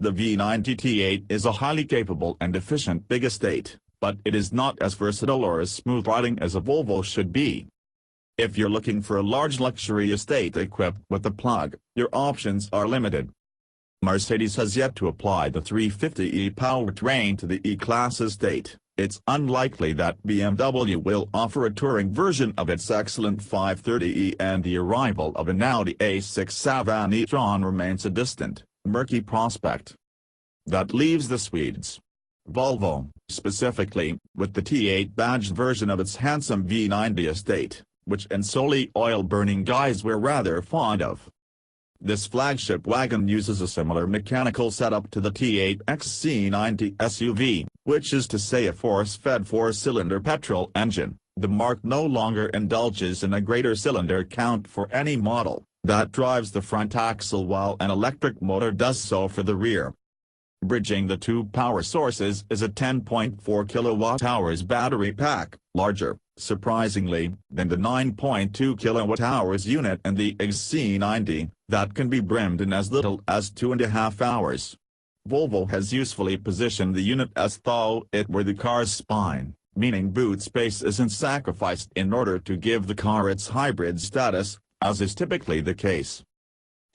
The V90 T8 is a highly capable and efficient big estate, but it is not as versatile or as smooth riding as a Volvo should be. If you're looking for a large luxury estate equipped with a plug, your options are limited. Mercedes has yet to apply the 350e powertrain to the E-Class estate. It's unlikely that BMW will offer a touring version of its excellent 530e, and the arrival of an Audi A6 Savannah e-tron remains a distant, murky prospect. That leaves the Swedes. Volvo, specifically, with the T8 badged version of its handsome V90 estate, which solely oil-burning guys were rather fond of. This flagship wagon uses a similar mechanical setup to the T8 XC90 SUV, which is to say a force-fed four-cylinder petrol engine. The marque no longer indulges in a greater cylinder count for any model that drives the front axle, while an electric motor does so for the rear. Bridging the two power sources is a 10.4 kWh battery pack, larger, surprisingly, than the 9.2 kWh unit in the XC90, that can be brimmed in as little as 2.5 hours. Volvo has usefully positioned the unit as though it were the car's spine, meaning boot space isn't sacrificed in order to give the car its hybrid status, as is typically the case.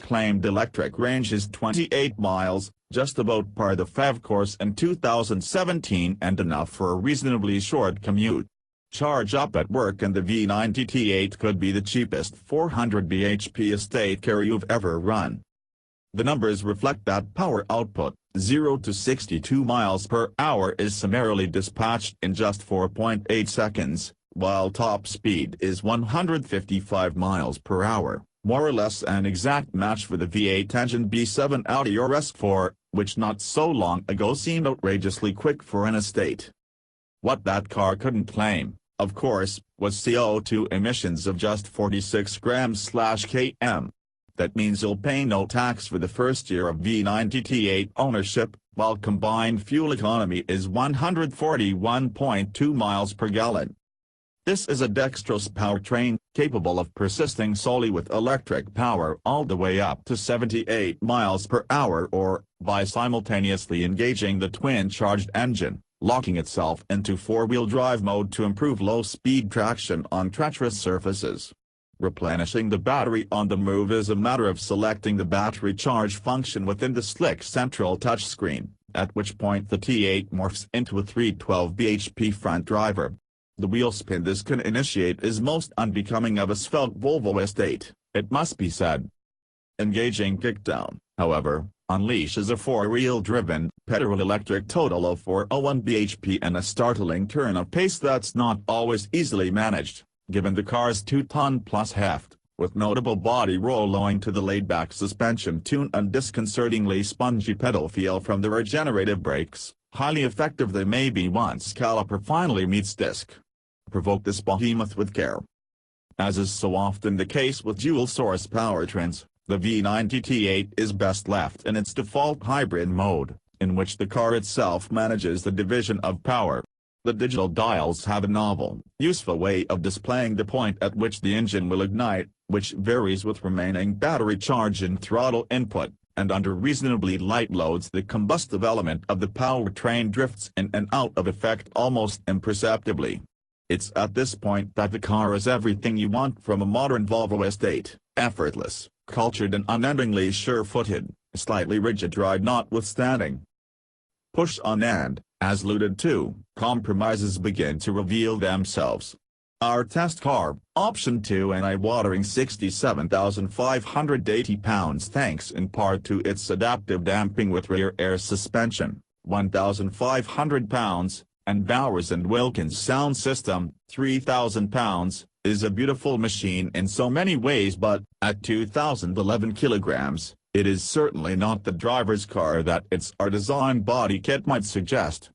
Claimed electric range is 28 miles, just about par the FEV course in 2017 and enough for a reasonably short commute. Charge up at work and the V90 T8 could be the cheapest 400 bhp estate car you've ever run. The numbers reflect that power output, 0 to 62 miles per hour, is summarily dispatched in just 4.8 seconds, while top speed is 155 miles per hour. More or less an exact match for the V8 engine B7 Audi RS4, which not so long ago seemed outrageously quick for an estate. What that car couldn't claim, of course, was CO2 emissions of just 46 grams/km. That means you'll pay no tax for the first year of V90 T8 ownership, while combined fuel economy is 141.2 miles per gallon. This is a dexterous powertrain, capable of persisting solely with electric power all the way up to 78 miles per hour, or, by simultaneously engaging the twin-charged engine, locking itself into four-wheel drive mode to improve low-speed traction on treacherous surfaces. Replenishing the battery on the move is a matter of selecting the battery charge function within the slick central touchscreen, at which point the T8 morphs into a 312 bhp front driver. The wheel spin this can initiate is most unbecoming of a svelte Volvo estate, it must be said. Engaging kickdown, however, unleashes a four-wheel-driven, petrol-electric total of 401 bhp and a startling turn of pace that's not always easily managed, given the car's 2-ton-plus heft, with notable body roll owing to the laid-back suspension tune and disconcertingly spongy pedal feel from the regenerative brakes, highly effective they may be once caliper finally meets disc. Provoke this behemoth with care. As is so often the case with dual-source powertrains, the V90 T8 is best left in its default hybrid mode, in which the car itself manages the division of power. The digital dials have a novel, useful way of displaying the point at which the engine will ignite, which varies with remaining battery charge and throttle input, and under reasonably light loads the combustive element of the powertrain drifts in and out of effect almost imperceptibly. It's at this point that the car is everything you want from a modern Volvo estate: effortless, cultured and unendingly sure-footed, slightly rigid ride notwithstanding. Push on and, as alluded to, compromises begin to reveal themselves. Our test car, option 2, an eye-watering 67,580 pounds thanks in part to its adaptive damping with rear air suspension, 1,500 pounds, and Bowers & Wilkins sound system, 3,000 pounds, is a beautiful machine in so many ways, but, at 2,011 kilograms, it is certainly not the driver's car that its R-Design body kit might suggest.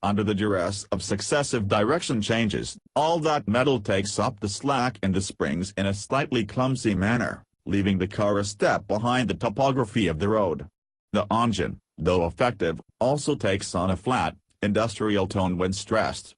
Under the duress of successive direction changes, all that metal takes up the slack in the springs in a slightly clumsy manner, leaving the car a step behind the topography of the road. The engine, though effective, also takes on a flat, industrial tone when stressed.